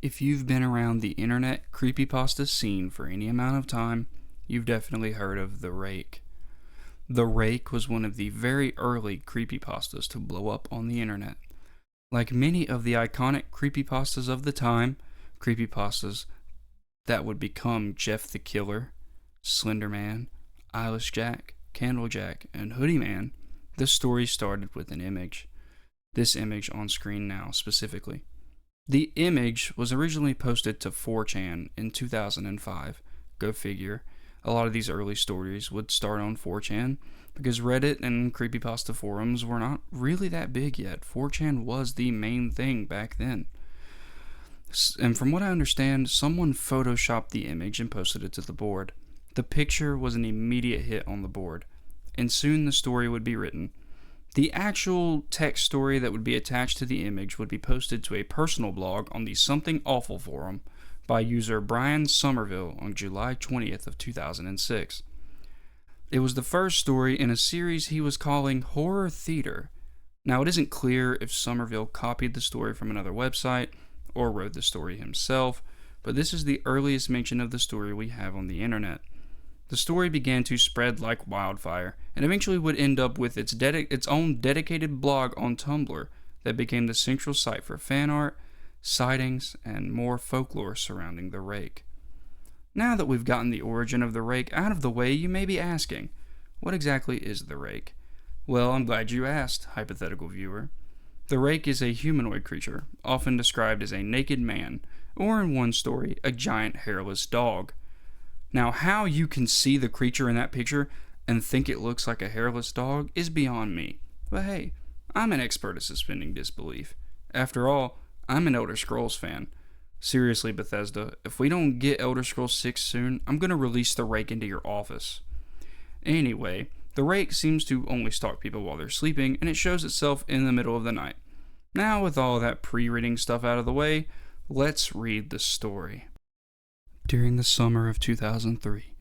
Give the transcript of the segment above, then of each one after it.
If you've been around the internet creepypasta scene for any amount of time, you've definitely heard of the Rake. The Rake was one of the very early creepypastas to blow up on the internet. Like many of the iconic creepypastas of the time, creepypastas that would become Jeff the Killer, Slender Man, Eyeless Jack, Candle Jack, and Hoodie Man, the story started with an image. This image on screen now, specifically. The image was originally posted to 4chan in 2005. Go figure. A lot of these early stories would start on 4chan because Reddit and creepypasta forums were not really that big yet. 4chan was the main thing back then. And from what I understand, someone photoshopped the image and posted it to the board. The picture was an immediate hit on the board, and soon the story would be written. The actual text story that would be attached to the image would be posted to a personal blog on the Something Awful forum by user Brian Somerville on July 20th of 2006. It was the first story in a series he was calling Horror Theater. Now, it isn't clear if Somerville copied the story from another website or wrote the story himself, but this is the earliest mention of the story we have on the internet. The story began to spread like wildfire, and eventually would end up with its own dedicated blog on Tumblr that became the central site for fan art, sightings, and more folklore surrounding the Rake. Now that we've gotten the origin of the Rake out of the way, you may be asking, what exactly is the Rake? Well, I'm glad you asked, hypothetical viewer. The Rake is a humanoid creature, often described as a naked man, or in one story, a giant hairless dog. Now, how you can see the creature in that picture and think it looks like a hairless dog is beyond me. But hey, I'm an expert at suspending disbelief. After all, I'm an Elder Scrolls fan. Seriously, Bethesda, if we don't get Elder Scrolls 6 soon, I'm gonna release the Rake into your office. Anyway, the Rake seems to only stalk people while they're sleeping, and it shows itself in the middle of the night. Now, with all that pre-reading stuff out of the way, let's read the story. During the summer of 2003,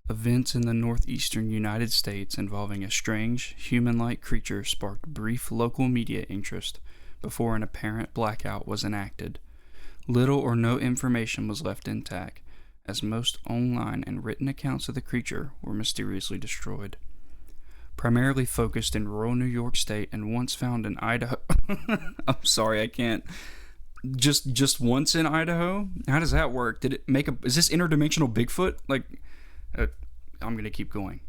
events in the northeastern United States involving a strange, human-like creature sparked brief local media interest before an apparent blackout was enacted. Little or no information was left intact, as most online and written accounts of the creature were mysteriously destroyed. Primarily focused in rural New York State and once found in Idaho. I'm sorry, I can't. Just once in Idaho? How does that work? Did it make a... Is this interdimensional Bigfoot? I'm gonna keep going.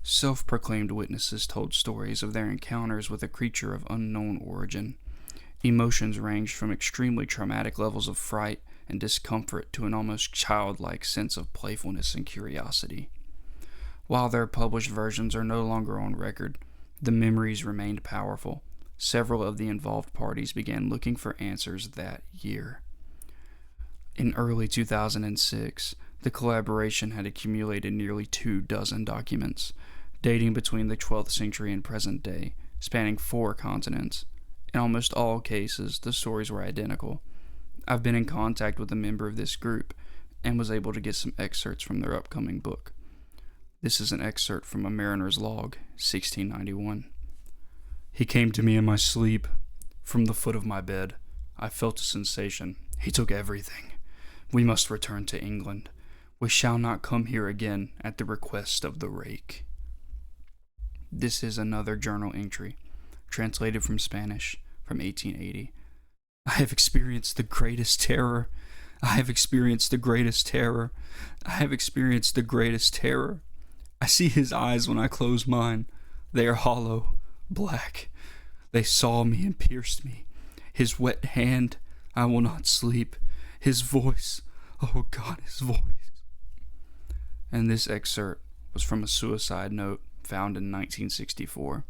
Self-proclaimed witnesses told stories of their encounters with a creature of unknown origin. Emotions ranged from extremely traumatic levels of fright and discomfort to an almost childlike sense of playfulness and curiosity. While their published versions are no longer on record, the memories remained powerful. Several of the involved parties began looking for answers that year. In early 2006, the collaboration had accumulated nearly 24 documents, dating between the 12th century and present day, spanning 4 continents. In almost all cases, the stories were identical. I've been in contact with a member of this group and was able to get some excerpts from their upcoming book. This is an excerpt from A Mariner's Log, 1691. He came to me in my sleep. From the foot of my bed, I felt a sensation. He took everything. We must return to England. We shall not come here again at the request of the Rake. This is another journal entry, translated from Spanish, from 1880. I have experienced the greatest terror. I have experienced the greatest terror. I have experienced the greatest terror. I see his eyes when I close mine. They are hollow, black. They saw me and pierced me. His wet hand, I will not sleep. His voice, oh God, his voice. And this excerpt was from a suicide note found in 1964.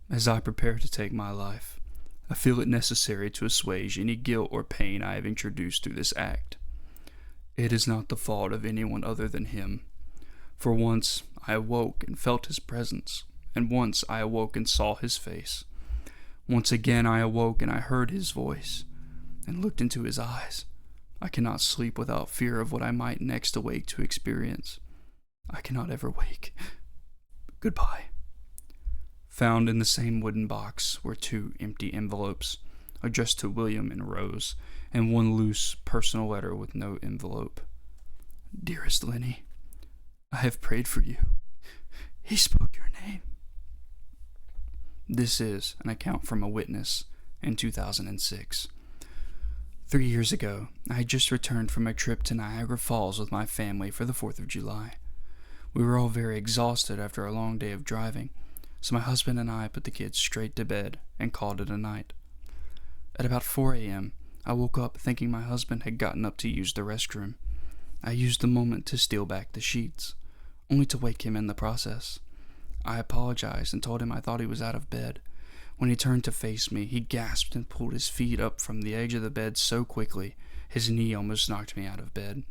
As I prepare to take my life, I feel it necessary to assuage any guilt or pain I have introduced through this act. It is not the fault of anyone other than him. For once I awoke and felt his presence, and once I awoke and saw his face. Once again I awoke and I heard his voice, and looked into his eyes. I cannot sleep without fear of what I might next awake to experience. I cannot ever wake. Goodbye. Found in the same wooden box were 2 empty envelopes, addressed to William and Rose, and one loose, personal letter with no envelope. Dearest Lenny, I have prayed for you. He spoke your name. This is an account from a witness in 2006. 3 years ago, I had just returned from a trip to Niagara Falls with my family for the 4th of July. We were all very exhausted after a long day of driving, so my husband and I put the kids straight to bed and called it a night. At about 4 a.m., I woke up thinking my husband had gotten up to use the restroom. I used the moment to steal back the sheets, only to wake him in the process. I apologized and told him I thought he was out of bed. When he turned to face me, he gasped and pulled his feet up from the edge of the bed so quickly, his knee almost knocked me out of bed.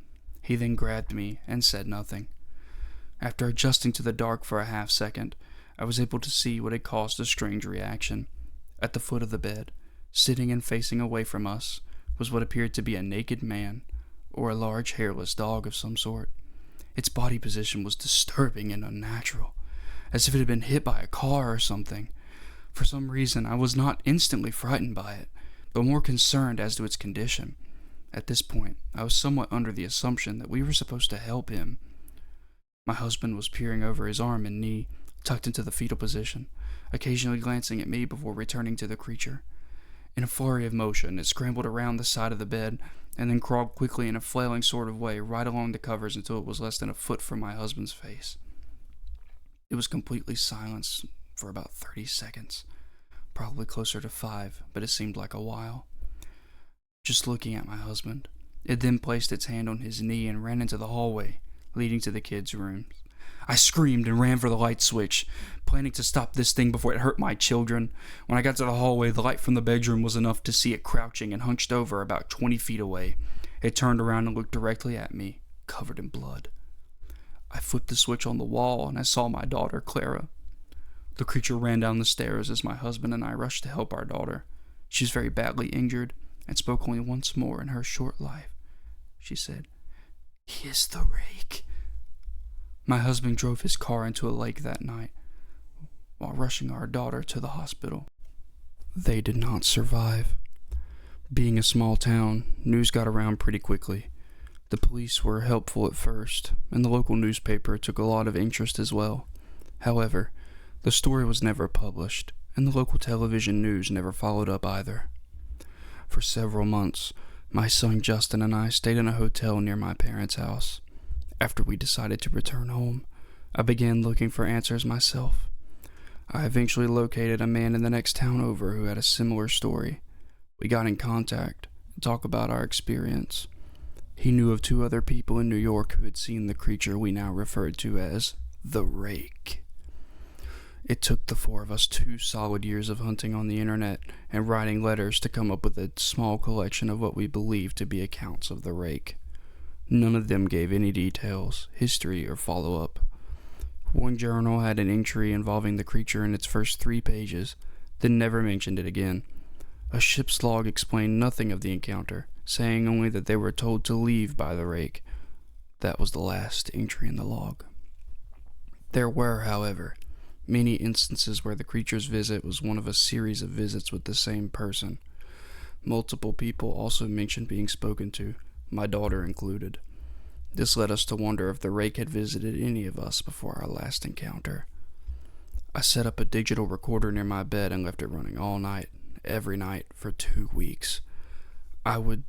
He then grabbed me and said nothing. After adjusting to the dark for a half second, I was able to see what had caused a strange reaction. At the foot of the bed, sitting and facing away from us, was what appeared to be a naked man, or a large hairless dog of some sort. Its body position was disturbing and unnatural, as if it had been hit by a car or something. For some reason, I was not instantly frightened by it, but more concerned as to its condition. At this point, I was somewhat under the assumption that we were supposed to help him. My husband was peering over his arm and knee, tucked into the fetal position, occasionally glancing at me before returning to the creature. In a flurry of motion, it scrambled around the side of the bed, and then crawled quickly in a flailing sort of way right along the covers until it was less than a foot from my husband's face. It was completely silenced for about 30 seconds, probably closer to 5, but it seemed like a while. Just looking at my husband, it then placed its hand on his knee and ran into the hallway, leading to the kids' rooms. I screamed and ran for the light switch, planning to stop this thing before it hurt my children. When I got to the hallway, the light from the bedroom was enough to see it crouching and hunched over about 20 feet away. It turned around and looked directly at me, covered in blood. I flipped the switch on the wall and I saw my daughter, Clara. The creature ran down the stairs as my husband and I rushed to help our daughter. She's very badly injured and spoke only once more in her short life. She said, "He is the Rake." My husband drove his car into a lake that night, while rushing our daughter to the hospital. They did not survive. Being a small town, news got around pretty quickly. The police were helpful at first, and the local newspaper took a lot of interest as well. However, the story was never published, and the local television news never followed up either. For several months, my son Justin and I stayed in a hotel near my parents' house. After we decided to return home, I began looking for answers myself. I eventually located a man in the next town over who had a similar story. We got in contact and talked about our experience. He knew of 2 other people in New York who had seen the creature we now referred to as the Rake. It took the 4 of us 2 solid years of hunting on the internet and writing letters to come up with a small collection of what we believed to be accounts of the Rake. None of them gave any details, history, or follow-up. One journal had an entry involving the creature in its first 3 pages, then never mentioned it again. A ship's log explained nothing of the encounter, saying only that they were told to leave by the Rake. That was the last entry in the log. There were, however, many instances where the creature's visit was one of a series of visits with the same person. Multiple people also mentioned being spoken to, my daughter included. This led us to wonder if the Rake had visited any of us before our last encounter. I set up a digital recorder near my bed and left it running all night, every night, for 2 weeks. I would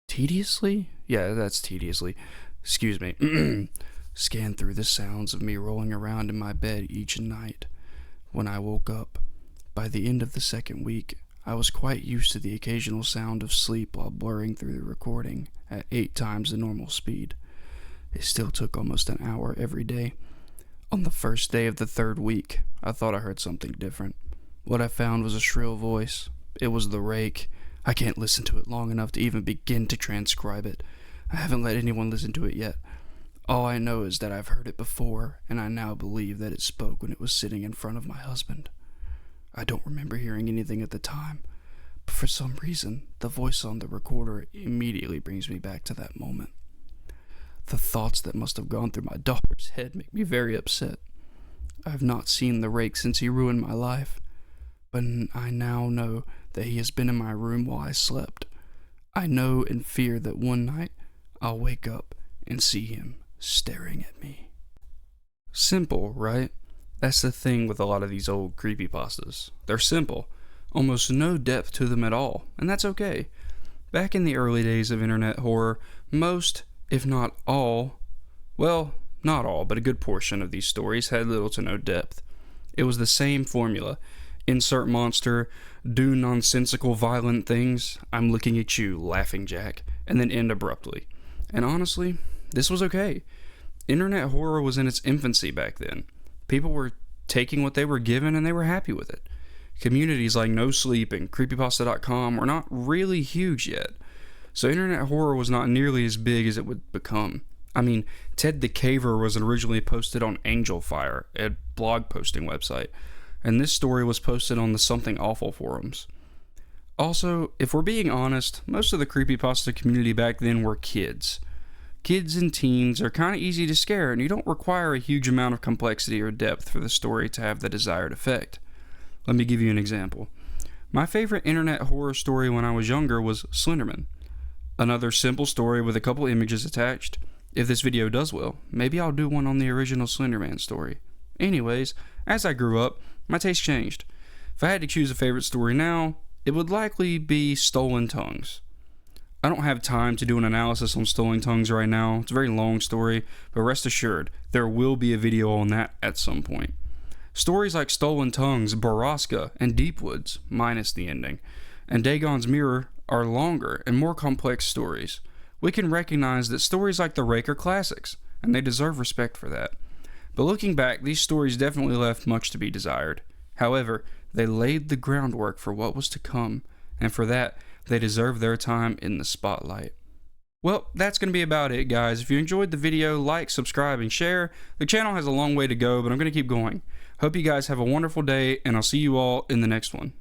tediously scan through the sounds of me rolling around in my bed each night. When I woke up, by the end of the 2nd week, I was quite used to the occasional sound of sleep while blurring through the recording at 8 times the normal speed. It still took almost an hour every day. On the first day of the 3rd week, I thought I heard something different. What I found was a shrill voice. It was the Rake. I can't listen to it long enough to even begin to transcribe it. I haven't let anyone listen to it yet. All I know is that I've heard it before, and I now believe that it spoke when it was sitting in front of my husband. I don't remember hearing anything at the time, but for some reason, the voice on the recorder immediately brings me back to that moment. The thoughts that must have gone through my daughter's head make me very upset. I have not seen the Rake since he ruined my life, but I now know that that he has been in my room while I slept. I know and fear that one night I'll wake up and see him staring at me. Simple, right? That's the thing with a lot of these old creepypastas. They're simple, almost no depth to them at all, and that's okay. Back in the early days of internet horror, most, if not all, well, not all, but a good portion of these stories had little to no depth. It was the same formula. Insert monster, do nonsensical violent things, I'm looking at you, laughing Jack, and then end abruptly. And honestly, this was okay. Internet horror was in its infancy back then. People were taking what they were given and they were happy with it. Communities like No Sleep and Creepypasta.com were not really huge yet, so internet horror was not nearly as big as it would become. I mean, Ted the Caver was originally posted on Angel Fire, a blog posting website, and this story was posted on the Something Awful forums. Also, if we're being honest, most of the creepypasta community back then were kids. Kids and teens are kind of easy to scare, and you don't require a huge amount of complexity or depth for the story to have the desired effect. Let me give you an example. My favorite internet horror story when I was younger was Slenderman. Another simple story with a couple images attached. If this video does well, maybe I'll do one on the original Slenderman story. Anyways, as I grew up, my taste changed. If I had to choose a favorite story now, it would likely be Stolen Tongues. I don't have time to do an analysis on Stolen Tongues right now. It's a very long story, but rest assured, there will be a video on that at some point. Stories like Stolen Tongues, Borrasca, and Deepwoods, minus the ending, and Dagon's Mirror are longer and more complex stories. We can recognize that stories like the Rake are classics, and they deserve respect for that. But looking back, these stories definitely left much to be desired. However, they laid the groundwork for what was to come, and for that, they deserve their time in the spotlight. Well, that's going to be about it, guys. If you enjoyed the video, like, subscribe, and share. The channel has a long way to go, but I'm going to keep going. Hope you guys have a wonderful day, and I'll see you all in the next one.